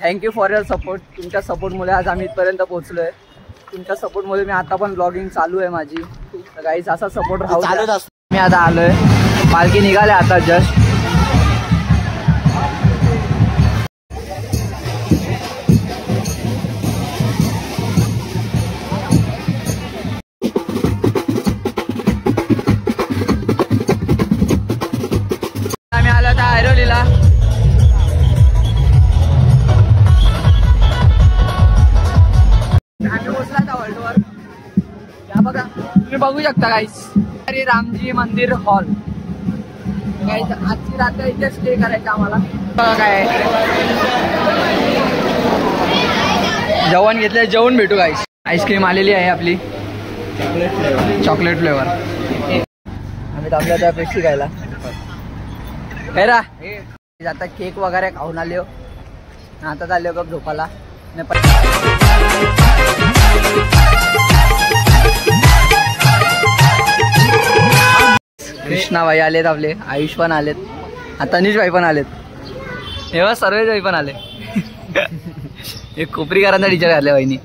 Thank you for your support. तुमच्या सपोर्टमुळे आज आम्ही इथपर्यंत पोहोचलोय. तुमच्या सपोर्टमुळे मी आता पण ब्लॉगिंग चालू आहे माझी. तर गाईज असा सपोर्ट राहू द्या. मी आता आलोय, पालखी निघाले आता जस्ट. आम्ही आलो आता ऐरोलीला. आम्ही पोहोचला आता हॉल्टवर. या बघा, तुम्ही बघू शकता गाईस, श्री रामजी मंदिर हॉल. गाईस आजची रात्र इथे स्टे करायचं आम्हाला. बघा काय जेवण घेतलं, जेवण भेटू गाईस. आईस्क्रीम आलेली आहे आपली चॉकलेट फ्लेवर. आम्ही थांबलो त्या पेस्ट्री खायला. काय रा आता केक वगैरे खाऊन आले हो. आता चालले बघ झोपाला. कृष्णाबाई आलेत आपले, आयुष पण आलेत, आता तनिष भाई पण आलेत, तेव्हा सर्वेश भाई पण आले. एक कोपरीकरांचा टीचर घातले बाईनी.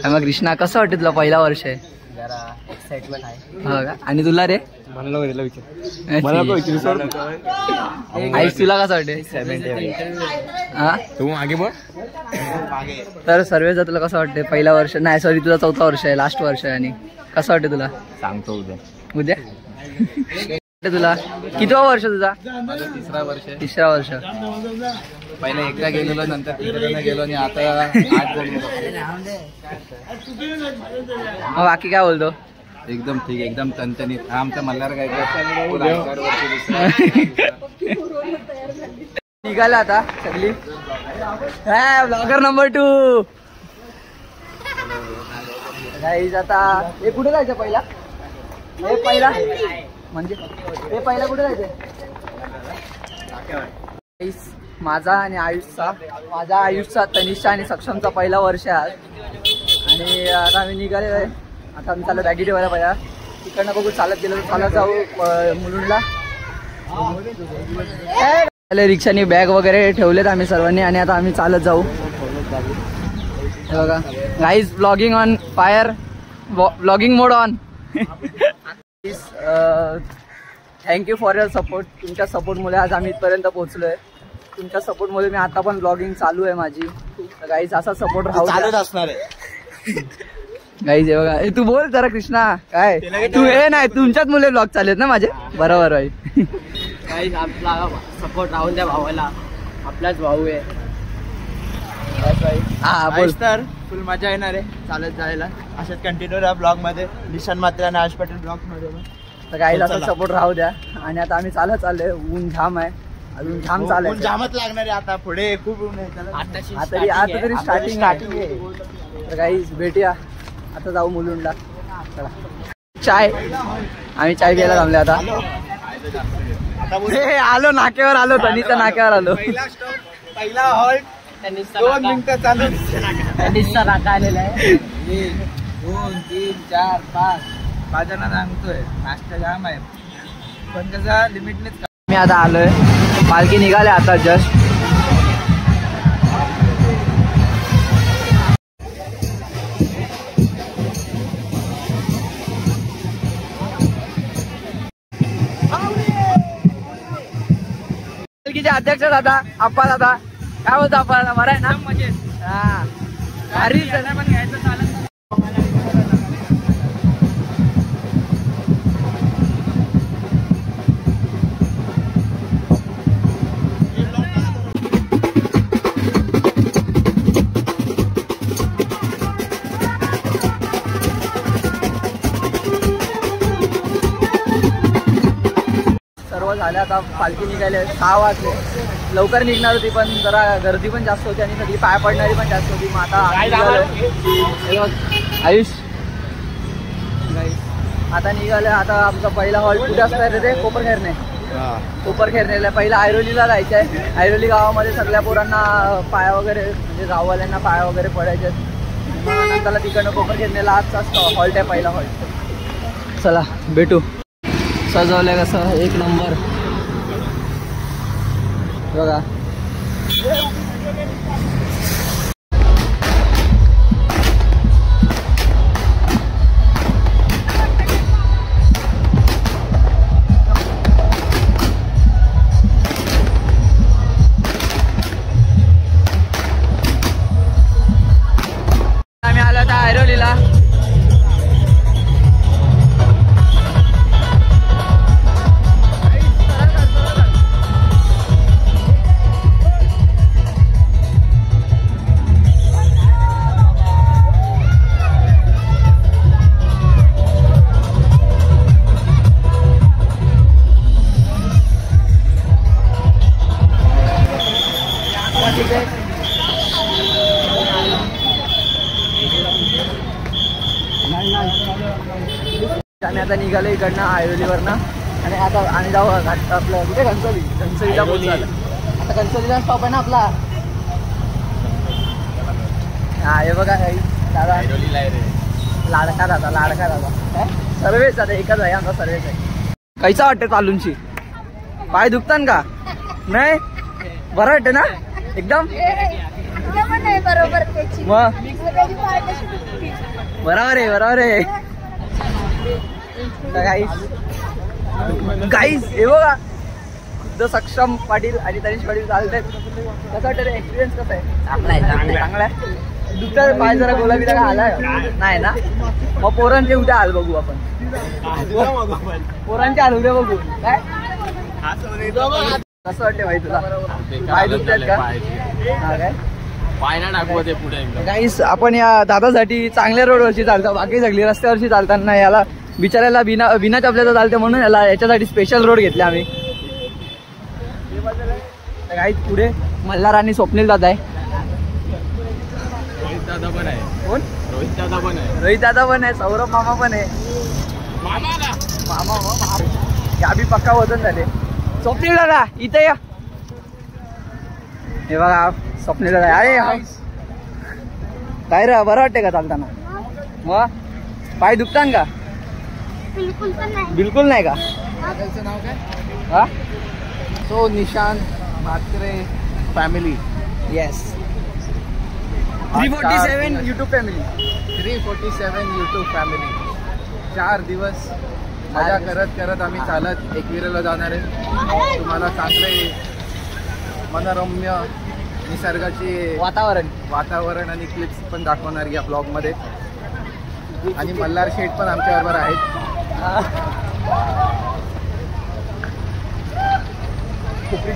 मग कृष्णा कसं वाटतं तुला? पहिला वर्ष आहे, जरा एक्साइटमेंट आहे. हो का? आणि तुला रे? आयुष तुला कसं वाटते? तू मागे बघ. तर सर्वेश तुला कसं वाटते? पहिला वर्ष नाही, सॉरी तुला चौथा वर्ष आहे, लास्ट वर्ष आहे. आणि कसं वाटतं तुला? सांगतो उद्या. उद्या तुला कितवा वर्ष तुझा? तिसरा वर्ष. तिसरा वर्ष. पहिले एकदा गेलेलो, नंतर तिकडे गेलो आणि आता 8 जण. बाकी काय बोलतो? एकदम ठीक, एकदम तणतणीत. आमचा मल्हार काय निघाला आता सगळी. Blogger number 2 guys. आता हे कुठे जायचं पहिला? हे पहिला म्हणजे हे पहिला कुठे जायचं? माझा आणि आयुषचा, माझा आयुषचा, तनिषचा आणि सक्षमचा पहिला वर्ष आहे. आणि आता आम्ही निघाले आहे. आता आम्ही चालू बॅगी ठेवायला पाहिजे. तिकडनं बघू, चालत गेलो तर चालत जाऊ मुलुंडला. रिक्षाने बॅग वगैरे ठेवलेत आम्ही सर्वांनी आणि आता आम्ही चालत जाऊ. हे बघा guys, blogging on fire, blogging mode on. Thank you for your support. तुमच्या सपोर्टमुळे आज आम्ही इथपर्यंत पोहोचलोय. तुमच्या सपोर्टमुळे मी आता पण ब्लॉगिंग चालू आहे माझी. तर गाईज असा सपोर्ट राहू असणार आहे. गाईज हे बघा, तू बोल जरा कृष्णा. काय तू? हे नाही, तुमच्याच मुले ब्लॉग चालू आहेत ना माझे. बरोबर भाई. गाईज आपला सपोर्ट राहून द्या भावाला, आपलाच भाऊ आहे. हा बोल. तर फुल मजा येणार आहे चालत जायला. अशाच कंटिन्यू राहा ब्लॉग मध्ये, निशान मात्र आणि आयुष पाटील ब्लॉग मध्ये. तर गाईज असा सपोर्ट राहू द्या. आणि आता आम्ही चालत चाललोय. ऊन जाम आहे, अजून जाम चालेल. जामच लागणार आहे आता, पुढे खूप ऊन आहे. आता तरी स्टार्टिंग आहे. तर गाईज भेटूया. आता जाऊ मुलुंडला. चाय, आम्ही चाय प्यायला थांबले आता. आलो नाक्यावर, आलो तनीच्या नाक्यावर आलो. पहिला हॉल्ट 2 मिनिटं चालू. तनिषचा नाका आलेला आहे. 1 2 3 4 5 जणांना सांगतोय. नाश्ता जाम आहे पण त्याचा लिमिटनेच. मी आता आलोय, पालखी निघाले आता जस्ट. पालखीचे अध्यक्ष दादा, आप्पा दादा, काय होतं आप्पा दादा? बरं आहे ना? मजेत. हा, अरे पण घ्यायचं चालत. सर्व झाले. आता पालखी निघाले, 6 वाजले. लवकर निघणार होती पण जरा गर्दी पण जास्त होती आणि सगळी पाय पडणारी पण जास्त होती. मग आता आयुष आता निघाले. आता आमचा पहिला हॉल्ट कुठे असणार रे? कोपरखेरणे. कोपरखेरणेला पहिला ऐरोलीला जायचं आहे. ऐरोली गावामध्ये सगळ्या पोरांना पाया वगैरे, म्हणजे गाववाल्यांना पाया वगैरे पडायचे. मग नंतर तिकडनं कोपरखेरणेला आजचा हॉल्ट आहे, पहिला हॉल्ट. चला भेटू. सजवलंय कसं, एक नंबर. बघा आम्ही आलो आता ऐरोलीला. आम्ही आता निघालो इकडनं ऐरोलीवरनं आणि आता आणि जाऊ आपलं कुठे घनसोलीला पोहोचलो. आता घनसोलीला स्टॉप आहे ना आपला. हा हे बघा दादा लाडका दादा सर्वेच आता एकच आहे आमचा सर्वेच आहे. कैसा वाटतं चालूनची पाय दुखतात का नाही बरं वाटतं ना एकदम बरोबर आहे गाईस हे बघा खुद्द सक्षम पाटील आणि तनिष पाटील चालतात. कसं वाटतं रे एक्सपिरियन्स कसा आहे? चांगला आहे. दुसरा पाय जरा गोलाबी का आलाय नाही ना मग पोरांचे उद्या हाल बघू आपण. पोरांचे हाल उद्या बघू काय कसं वाटते भाई तुला पाय दुखतात का? हा काय पायना टाकवते पुढे. गाईस आपण या दादासाठी चांगल्या रोडवरची चालतो बाकी सगळी रस्त्यावरची चालताना याला बिचारायला बिना चपल्याचा चालते म्हणून याला याच्यासाठी स्पेशल रोड घेतले आम्ही. गाईस पुढे मल्हार आणि स्वप्नील दादा आहे. रोहित दादा पण आहे. कोण? रोहित दादा पण आहे. सौरभ मामा पण आहे. मामा या बी पक्का वजन झाले. स्वप्नील दादा इथे या. हे बघा स्वप्नील दादा. अरे काय रे बरं वाटते का चालताना? मग पाय दुखतात का? बिलकुल नाही का? नाव काय? हा so Nishant Mhatre family. Yes 347 YouTube family. 347 YouTube family. 4 दिवस मजा करत आम्ही चालत एकविरेला जाणार आहे. तुम्हाला चांगले मनोरम्य निसर्गाची वातावरण आणि क्लिप्स पण दाखवणार या ब्लॉग मध्ये. आणि मल्हार शेठ पण आमच्याबरोबर आहेत.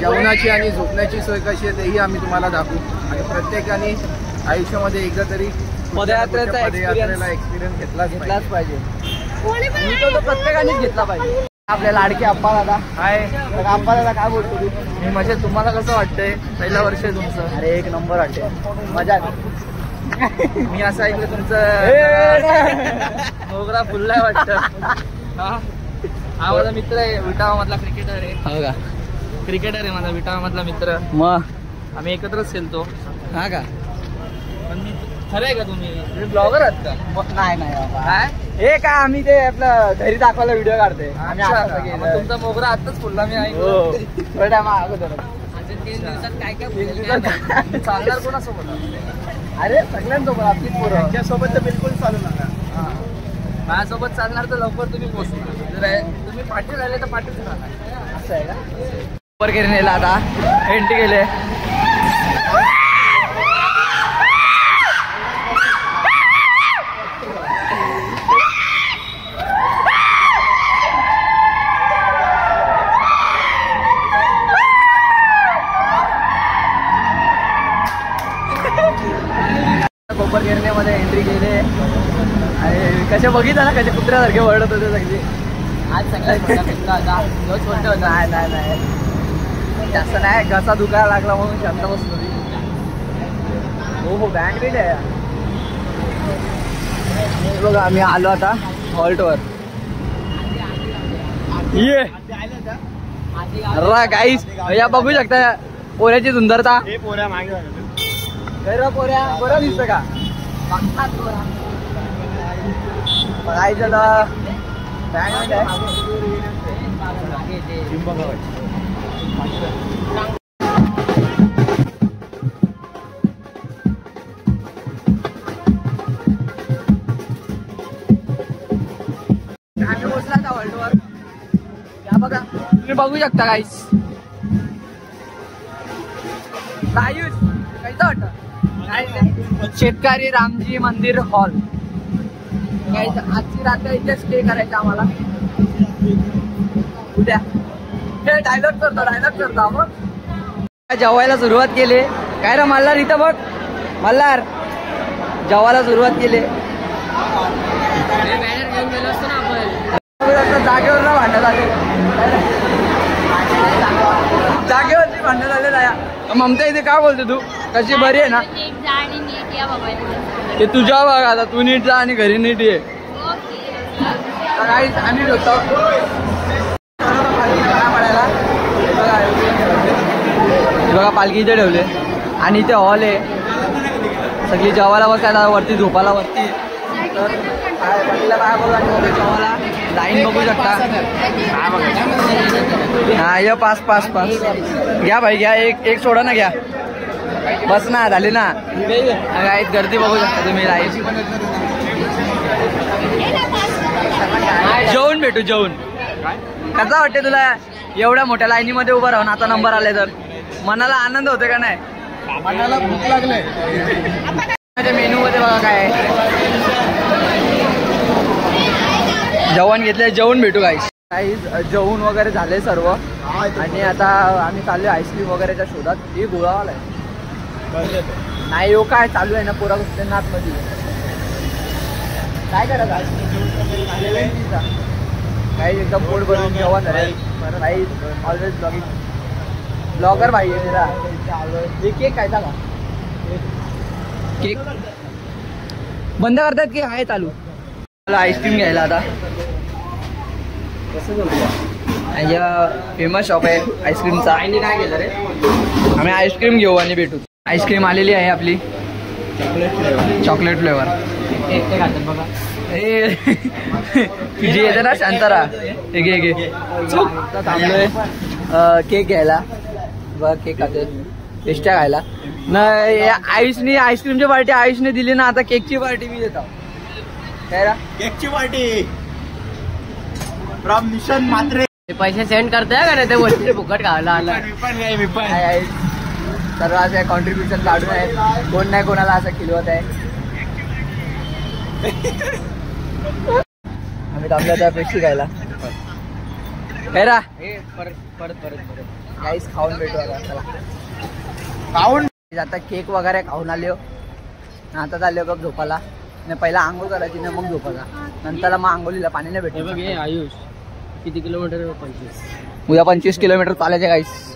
जेवणाची आणि झोपण्याची सोय कशी आहे तेही आम्ही तुम्हाला दाखवू. आणि प्रत्येकाने आयुष्यामध्ये एकदा तरी पदयात्रेचा एक्सपिरियन्स घेतलाच पाहिजे. तो प्रत्येकानेच घेतला पाहिजे. आपल्या लाडके अप्पा दादा हाय. अप्पा दादा काय बोलतो तू? मी म्हणजे तुम्हाला कसं वाटतंय पहिलं वर्ष आहे तुमचं? अरे एक नंबर वाटते मजा. मी असं ऐकलं तुमचं मोगरा फुललाय वाटतं. हा माझा मित्र आहे विटावा मधला क्रिकेटर आहे. हो का? क्रिकेटर आहे माझा विटावा मधला मित्र. मग आम्ही एकत्रच खेळतो. हा का? पण मी खरं आहे का तुम्ही ब्लॉगर आहात का? नाही काय हे काय आम्ही ते आपलं घरी दाखवायला व्हिडिओ काढते. तुमचा मोगरा आताच फुलला मी थोड्या टाइम अगोदर. 3 दिवसात काय चालणार कोणासोबत? अरे सगळ्यांसोबत आपलीच पोरं. त्यांच्यासोबत तर बिलकुल चालू नका. माझ्यासोबत चालणार तर लवकर तुम्ही पोहोचणार. जर तुम्ही पाठी राहिले तर पाठीच राहणार. असं आहे का? वर नेला आता एंट्री केले. कोपरगिरण्यामध्ये एंट्री केली आणि कसे बघितलं ना कसे कुत्र्यासारखे ओरडत होते सगळे. आज सगळ्यात होता नाही जास्त नाही. घसा दुखायला लागला म्हणून शांत बसलो. हो बँक रेट आहे. बघा आम्ही आलो आता हॉल्टवर. ये गाईस या बघू शकता पोऱ्याची सुंदरता. पोऱ्या बरं दिसतं का? बघायचं तर बँक आहे. बघू शकता गाईस. आयुष कैसा वाटतं? शेतकरी रामजी मंदिर हॉल. आजची रात्र इथे स्टे करायचं आम्हाला. उद्या हे डायलॉग करतो आपण. जेवायला सुरुवात केली. काय रे मल्हार इथं बघ. मल्हार जेवायला सुरुवात केली. जागेवर ना भांडण झाले. जागेवरची भांडण झाले ना. ममता इथे काय बोलते तू? कशी बरी आहे ना? ते तुझ्या बघ आता. तू नीट जा आणि घरी नीट ये. आम्ही होतो पडायला. बघा पालखी इथे ठेवले आणि इथे हॉल आहे. सगळी जेवायला बसायला वरती, झोपाला वरती. तर काय बघा जेवायला लाईन बघू शकता. हा ये पास पास पास घ्या भाई घ्या. एक सोडा ना घ्या. बस ना झाली ना. गाईत गर्दी बघू शकता तुम्ही. लाईन जेवून भेटू. जेवून कसा वाटते तुला एवढ्या मोठ्या लाईनीमध्ये उभं राहून? आता नंबर आले तर मनाला आनंद होते का नाही? मनाला भूक लागले. मेनू मध्ये बघा काय आहे. जेवण घेतलंय. जेवण भेटू गाईस. जेवण वगैरे झाले सर्व आणि आता आम्ही चाललोय आईस्क्रीम वगैरेच्या शोधात. हे गोळावाला आहे नाही हो. काय चालू आहे ना पोरा नाथ मध्ये. काय करायचं काही एकदम पोट भरून जेवण आहे. ऑलवेज ब्लॉगर भाई आहे मेरा. हे केक खायचा का? केक बंद करतात की आहे चालू? मला आईस्क्रीम घ्यायला आता. फेमस शॉप आहे आईस्क्रीमचा. आईने काय केलं रे? आम्ही आईस्क्रीम घेऊ आणि भेटू. आईस्क्रीम आलेली आहे आपली चॉकलेट फ्लेवर. बघा तुझी येते ना शांतारा. घे थांबलोय केक घ्यायला. बघा केक खाते. पेस्ट्या खायला नाही. आयुषने आईस्क्रीमची पार्टी आयुषने दिली ना. आता केकची पार्टी मी देतो. काय रा केकची पार्टी फ्रॉम निशान मात्रे. पैसे सेंड करताय का नाही? ते बोलते फुकट खायला आला. सर्व असे कॉन्ट्रीब्युशन काढून आहेत. कोण नाही कोणाला असं खिलवत आहे. आम्ही थांबलो त्या पेस्ट्री खायला. काय रा परत काहीच खाऊन भेटू आता. खाऊन आता केक वगैरे खाऊन आले. आता चालले गप झोपाला. नाही पहिला आंघोळ करायची ना मग झोपायला. नंतर मग आंघोळीला पाणी नाही भेटलं. आयुष किती किलोमीटर? 25. उद्या 25 किलोमीटर चालायचे गाईस.